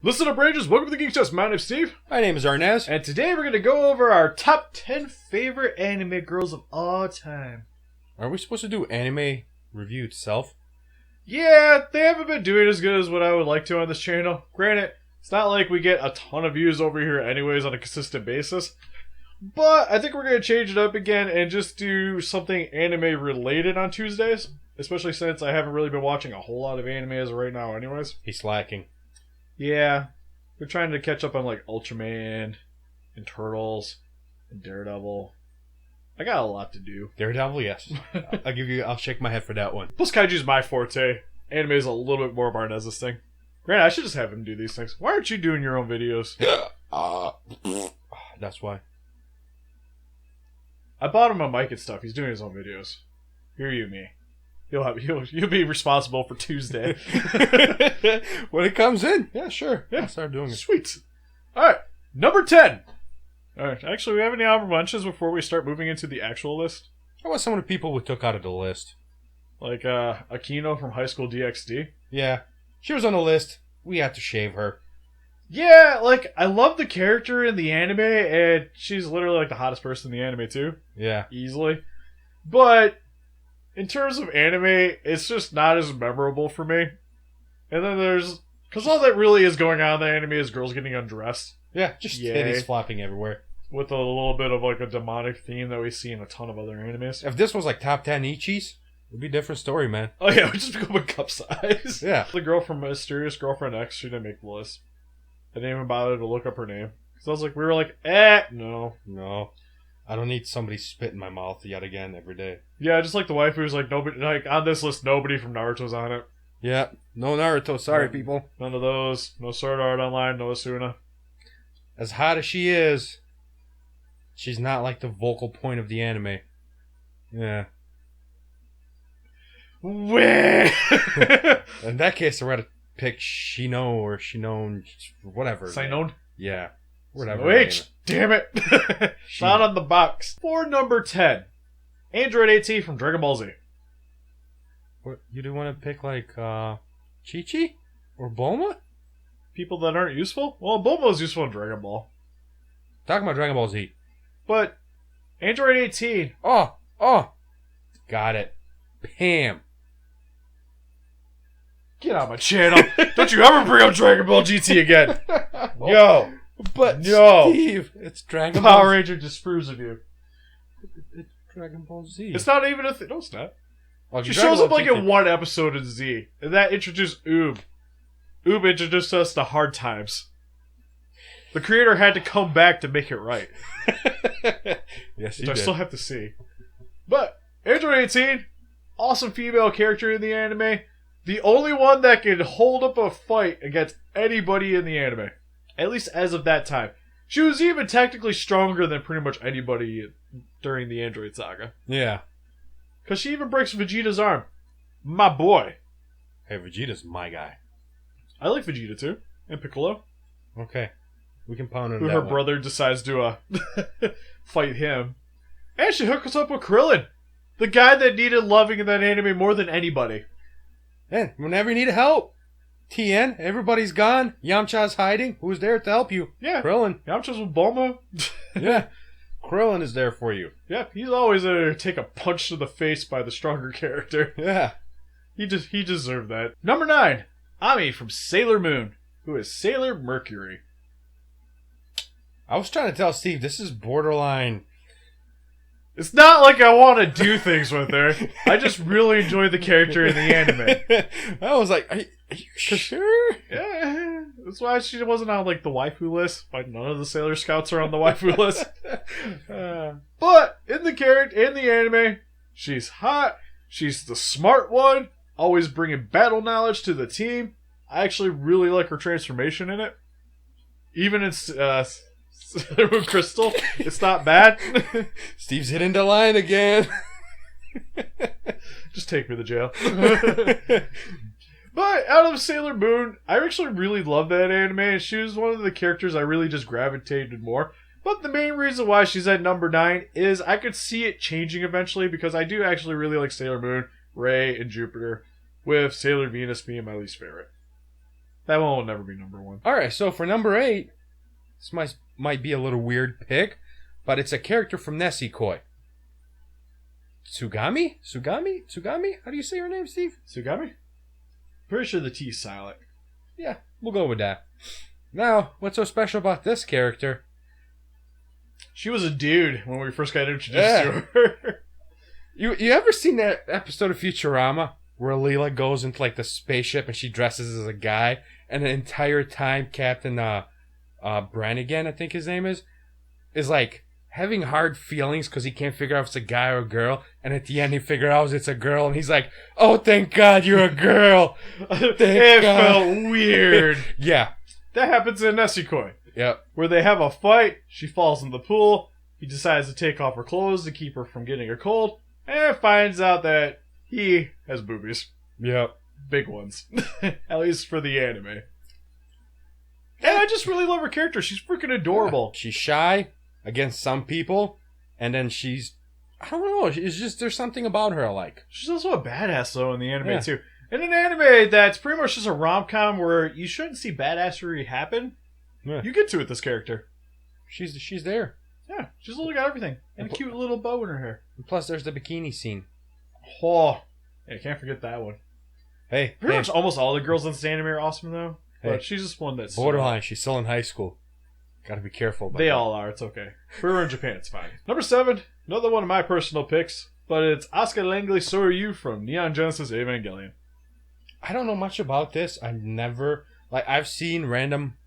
Listen up, Rangers. Welcome to the Geek Test. My name's Steve. My name is Arnes. And today we're going to go over our top 10 favorite anime girls of all time. Are we supposed to do anime review itself? Yeah, they haven't been doing as good as what I would like to on this channel. Granted, it's not like we get a ton of views over here anyways on a consistent basis. But I think we're going to change it up again and just do something anime related on Tuesdays. Especially since I haven't really been watching a whole lot of anime as of right now anyways. He's slacking. Yeah, we're trying to catch up on like Ultraman and Turtles and Daredevil. I got a lot to do. Daredevil, yes. I'll shake my head for that one. Plus Kaiju's my forte. Anime is a little bit more of Arnes' thing. Granted, I should just have him do these things. Why aren't you doing your own videos? That's why. I bought him a mic and stuff. He's doing his own videos. Hear you, me. You'll be responsible for Tuesday. When it comes in, yeah, sure. Yeah, I'll start doing it. Sweet. Alright, number 10. Alright, actually, we have any honorable mentions before we start moving into the actual list? How about some of the people we took out of the list? Like, Akino from High School DxD. Yeah, she was on the list. We had to shave her. Yeah, like, I love the character in the anime, and she's literally, like, the hottest person in the anime, too. Yeah. Easily. But in terms of anime, it's just not as memorable for me. And then there's... Because all that really is going on in the anime is girls getting undressed. Yeah, just titties flopping everywhere. With a little bit of, like, a demonic theme that we see in a ton of other animes. If this was, like, top 10 Ichis, it'd be a different story, man. Oh, yeah, we just become a cup size. Yeah. The girl from Mysterious Girlfriend X, she didn't make the list. I didn't even bother to look up her name. Because I was like, we were like, no. No. I don't need somebody spit in my mouth yet again every day. Yeah, just like the wife who's like, nobody, like, on this list, nobody from Naruto's on it. Yeah. No Naruto, sorry, people. None of those. No Sword Art Online, no Asuna. As hot as she is, she's not like the vocal point of the anime. Yeah. Where? In that case, I would have picked Shino or Shinon, whatever. Sinon? Yeah. Whatever. H, damn it. It's not on the box. For number 10, Android AT from Dragon Ball Z. What, you do want to pick like Chi-Chi or Bulma? People that aren't useful? Well, Bulma's useful in Dragon Ball. Talking about Dragon Ball Z. But Android 18. Oh. Got it. Pam. Get out of my channel. Don't you ever bring up Dragon Ball GT again. Yo. But no. Steve, it's Dragon Power Ball Ranger disapproves of you. It's Dragon Ball Z. It's not even a thing. No, it's not. Well, She shows up like in one episode of Z. And that introduced Oob. Oob introduced us to hard times. The creator had to come back to make it right. Yes, Which I still have to see. But Android 18, awesome female character in the anime. The only one that can hold up a fight against anybody in the anime. At least as of that time. She was even technically stronger than pretty much anybody during the Android saga. Yeah. Because she even breaks Vegeta's arm. My boy. Hey, Vegeta's my guy. I like Vegeta too. And Piccolo. Okay. We can pound on Who that her one. brother decides to fight him. And she hooks us up with Krillin. The guy that needed loving in that anime more than anybody. And whenever you need help, TN, everybody's gone. Yamcha's hiding. Who's there to help you? Yeah. Krillin. Yamcha's with Bulma. Yeah. Krillin is there for you. Yep, he's always there to take a punch to the face by the stronger character. Yeah. He deserved that. Number 9, Ami from Sailor Moon, who is Sailor Mercury. I was trying to tell Steve, this is borderline. It's not like I want to do things with her. I just really enjoy the character in the anime. I was like, are you sure? Yeah, that's why she wasn't on like the waifu list. Like none of the Sailor Scouts are on the waifu list. But in the anime, she's hot. She's the smart one. Always bringing battle knowledge to the team. I actually really like her transformation in it. Even in Crystal, it's not bad. Steve's hitting the line again. Just take me to jail. But out of Sailor Moon, I actually really love that anime, and she was one of the characters I really just gravitated more. But the main reason why she's at number 9 is I could see it changing eventually, because I do actually really like Sailor Moon, Ray, and Jupiter, with Sailor Venus being my least favorite. That one will never be number one. All right, so for number 8, this might be a little weird pick, but it's a character from Nesikoi. Tsugami? How do you say her name, Steve? Tsugami? Pretty sure the T's silent. Yeah, we'll go with that. Now, what's so special about this character? She was a dude when we first got introduced to her. You ever seen that episode of Futurama where Leela goes into like the spaceship and she dresses as a guy, and the entire time Captain Brannigan, I think his name is like having hard feelings because he can't figure out if it's a guy or a girl, and at the end he figures out it's a girl, and he's like, "Oh, thank God you're a girl." It felt weird. Yeah, that happens in Nesikoi. Yep. Where they have a fight, she falls in the pool, he decides to take off her clothes to keep her from getting a cold, and finds out that he has boobies. Yep. Big ones. At least for the anime. And I just really love her character. She's freaking adorable. Yeah. She's shy against some people, and then I don't know, it's just, there's something about her I like. She's also a badass, though, in the anime, too. In an anime that's pretty much just a rom-com where you shouldn't see badassery happen, you get to with this character. She's there. Yeah, she's literally got everything. And a cute little bow in her hair. And plus, there's the bikini scene. Oh, yeah, can't forget that one. Hey, pretty much almost all the girls in this anime are awesome, though. Hey, but she's just one that's... borderline, she's still in high school. Gotta be careful about They that. all are, it's okay. If we were in Japan, it's fine. Number 7, another one of my personal picks, but it's Asuka Langley Soryu from Neon Genesis Evangelion. I don't know much about this. I've seen random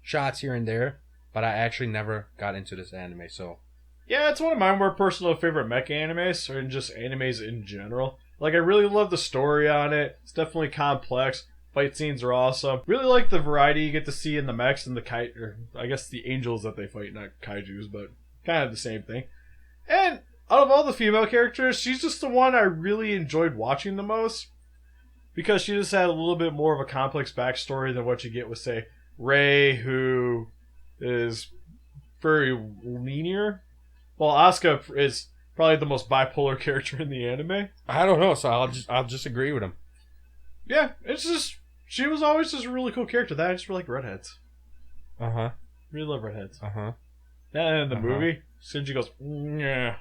shots here and there, but I actually never got into this anime, so... Yeah, it's one of my more personal favorite mecha animes, or just animes in general. Like, I really love the story on it. It's definitely complex. Fight scenes are awesome. Really like the variety you get to see in the mechs and or I guess the angels that they fight, not kaijus, but kind of the same thing. And out of all the female characters, she's just the one I really enjoyed watching the most. Because she just had a little bit more of a complex backstory than what you get with, say, Rei, who is very linear. While Asuka is probably the most bipolar character in the anime. I don't know, so I'll just agree with him. Yeah, it's just... She was always just a really cool character. That I just really like redheads. Uh-huh. Really love redheads. Uh-huh. And in the movie, Shinji goes, yeah,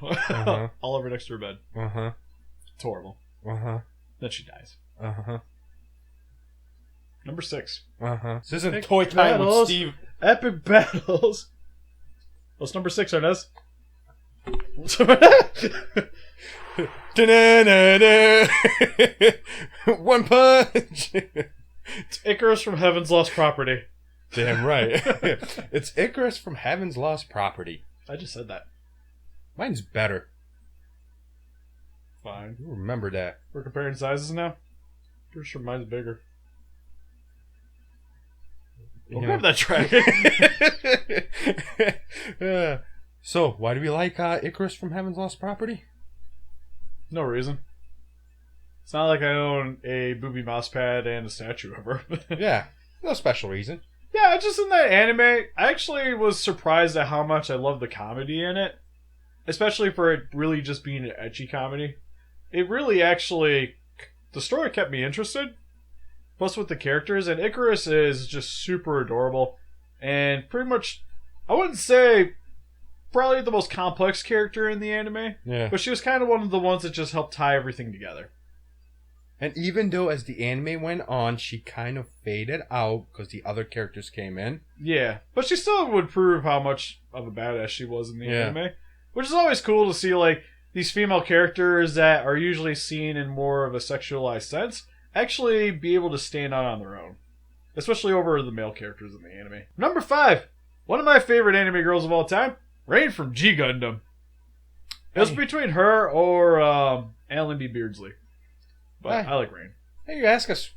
all over next to her bed. Uh-huh. It's horrible. Uh-huh. Then she dies. Uh-huh. Number 6. Uh-huh. This isn't Epic toy time with battles. Steve. Epic battles. What's number 6, Arnes? One punch. It's Icarus from Heaven's Lost Property. Damn right. It's Icarus from Heaven's Lost Property. I just said that. Mine's better. Fine. You remember that. We're comparing sizes now? Pretty sure mine's bigger. Don't grab that track. So, why do we like Icarus from Heaven's Lost Property? No reason. It's not like I own a booby mouse pad and a statue of her. Yeah, no special reason. Yeah, just in that anime, I actually was surprised at how much I love the comedy in it. Especially for it really just being an ecchi comedy. It really actually... The story kept me interested. Plus with the characters. And Icarus is just super adorable. And pretty much... I wouldn't say... Probably the most complex character in the anime. Yeah. But she was kind of one of the ones that just helped tie everything together. And even though as the anime went on, she kind of faded out because the other characters came in. Yeah. But she still would prove how much of a badass she was in the anime. Which is always cool to see, like, these female characters that are usually seen in more of a sexualized sense actually be able to stand out on their own. Especially over the male characters in the anime. Number 5. One of my favorite anime girls of all time. Rain from G Gundam. It was between her or Alan B. Beardsley. But I like Rain. Hey, you ask us,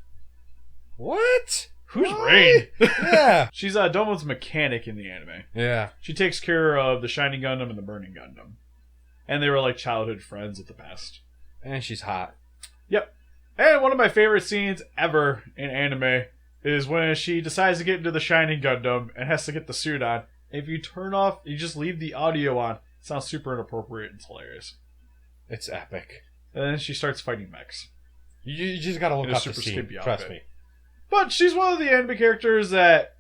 what? Who's Rain? Yeah. She's Domon's mechanic in the anime. Yeah. She takes care of the Shining Gundam and the Burning Gundam. And they were like childhood friends at the past. And she's hot. Yep. And one of my favorite scenes ever in anime is when she decides to get into the Shining Gundam and has to get the suit on. If you turn off, you just leave the audio on. It sounds super inappropriate and it's hilarious. It's epic. And then she starts fighting mechs. You just gotta look up the scene. Trust me. But she's one of the anime characters that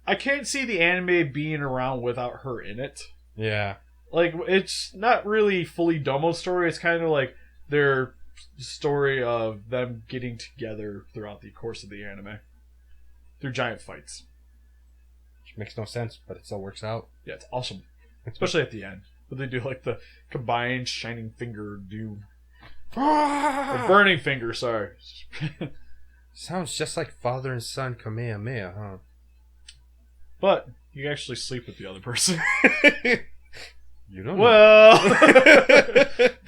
I can't see the anime being around without her in it. Yeah. Like, it's not really fully Domo's story. It's kind of like their story of them getting together throughout the course of the anime. Through giant fights. Which makes no sense, but it still works out. Yeah, it's awesome. Especially at the end. But they do like the combined shining finger do. Or burning finger, sorry. Sounds just like father and son Kamehameha, huh? But you actually sleep with the other person. You don't know. Well,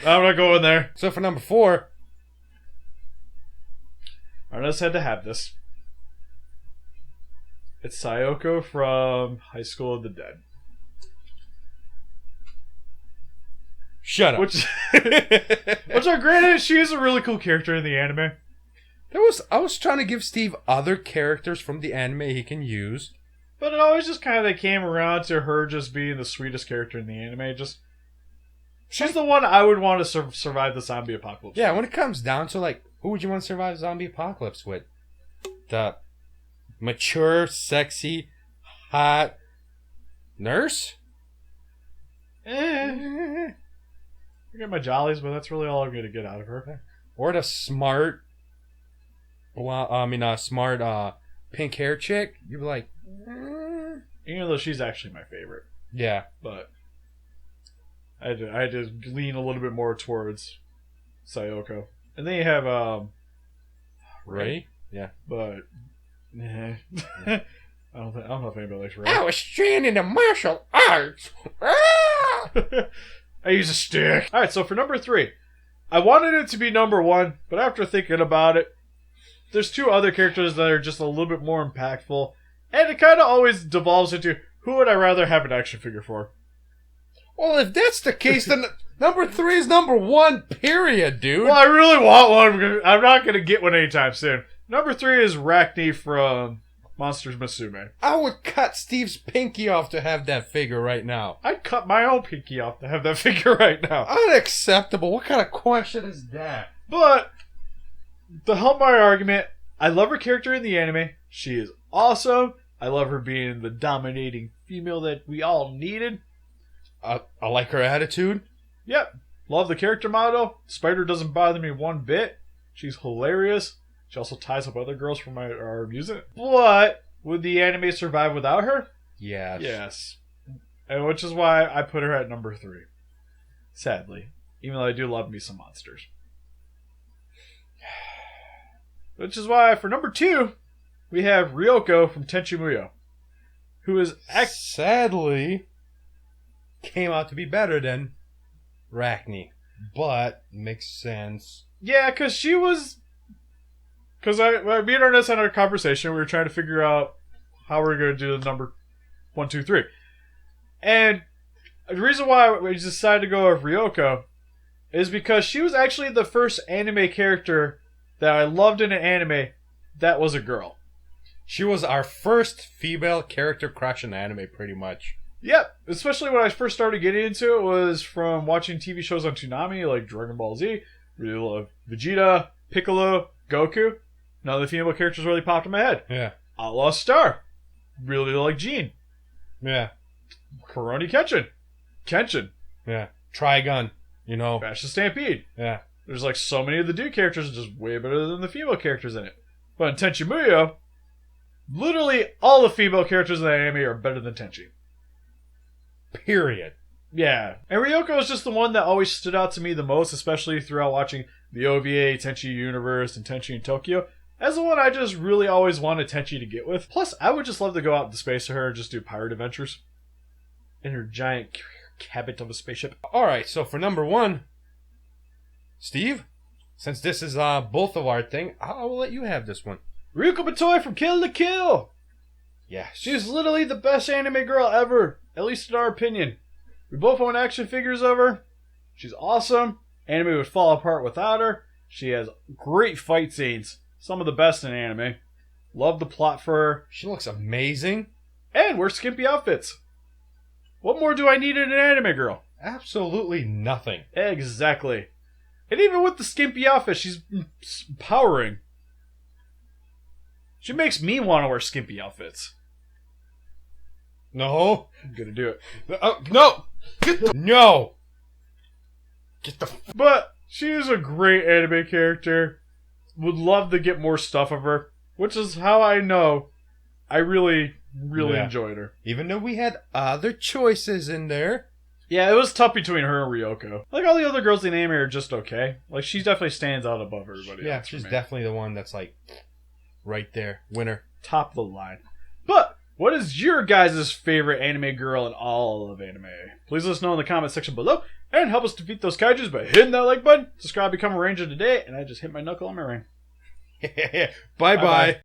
I'm not going there. So for number 4, Arnes had to have this. It's Sayoko from High School of the Dead. shut up. Which granted, she is a really cool character in the anime. I was trying to give Steve other characters from the anime he can use. But it always just kind of came around to her just being the sweetest character in the anime. She's the one I would want to survive the zombie apocalypse. Yeah, when it comes down to, like, who would you want to survive the zombie apocalypse with? The mature, sexy, hot nurse? I get my jollies, but that's really all I'm going to get out of her. Or the smart, pink hair chick? You'd be like, Even though she's actually my favorite. yeah. But I had to lean a little bit more towards Sayoko. And then you have Ray? Yeah. But I don't know if anybody likes Ray. I was trained in the martial arts. I use a stick. Alright, so for number 3, I wanted it to be number 1, but after thinking about it, there's 2 other characters that are just a little bit more impactful, and it kind of always devolves into who would I rather have an action figure for? Well, if that's the case, then number 3 is number 1, period, dude. Well, I really want one. I'm not going to get one anytime soon. Number 3 is Arachne from Monsters Musume. I would cut Steve's pinky off to have that figure right now. I'd cut my own pinky off to have that figure right now. Unacceptable. What kind of question is that? But, to help my argument, I love her character in the anime. She is awesome. I love her being the dominating female that we all needed. I like her attitude. Yep. Love the character model. Spider doesn't bother me one bit. She's hilarious. She also ties up other girls from our music. But would the anime survive without her? Yes. Yes. And which is why I put her at number 3. Sadly. Even though I do love me some monsters. Which is why for number 2, we have Ryoko from Tenchi Muyo. Who is sadly came out to be better than Arachne. But makes sense. Yeah, because she was... Because me and Arnes had a conversation. We were trying to figure out how we're going to do the number 1, 2, 3. And the reason why we decided to go with Ryoko is because she was actually the first anime character that I loved in an anime that was a girl. She was our first female character crush in anime, pretty much. Yep. Especially when I first started getting into it was from watching TV shows on Toonami like Dragon Ball Z. Really love Vegeta, Piccolo, Goku. None of the female characters really popped in my head. Yeah. Outlaw Star. Really like Jean. Yeah. Kuroni Kenshin. Yeah. Trigun. You know. Bash the Stampede. Yeah. There's like so many of the dude characters are just way better than the female characters in it. But in Tenchi Muyo, literally all the female characters in the anime are better than Tenchi. Period. Yeah. And Ryoko is just the one that always stood out to me the most, especially throughout watching the OVA, Tenchi Universe, and Tenchi in Tokyo. As the one I just really always wanted Tenchi to get with. Plus, I would just love to go out into space with her and just do pirate adventures. In her giant cabin of a spaceship. Alright, so for number 1, Steve, since this is both of our thing, I will let you have this one. Ryoko Batoy from Kill la Kill! Yeah. She's literally the best anime girl ever, at least in our opinion. We both own action figures of her. She's awesome. Anime would fall apart without her. She has great fight scenes. Some of the best in anime. Love the plot for her. She looks amazing. And wears skimpy outfits. What more do I need in an anime girl? Absolutely nothing. Exactly. And even with the skimpy outfit, she's empowering. She makes me want to wear skimpy outfits. No. I'm gonna do it. No. No. Get the. But she is a great anime character. Would love to get more stuff of her, which is how I know I really enjoyed her. Even though we had other choices in there. Yeah, it was tough between her and Ryoko. Like, all the other girls in the anime are just okay. Like, she definitely stands out above everybody Yeah, else. she's definitely the one that's like right there. Winner. Top of the line. But what is your guys' favorite anime girl in all of anime? Please let us know in the comment section below. And help us defeat those kaijus by hitting that like button. Subscribe, become a ranger today. And I just hit my knuckle on my ring. Bye-bye.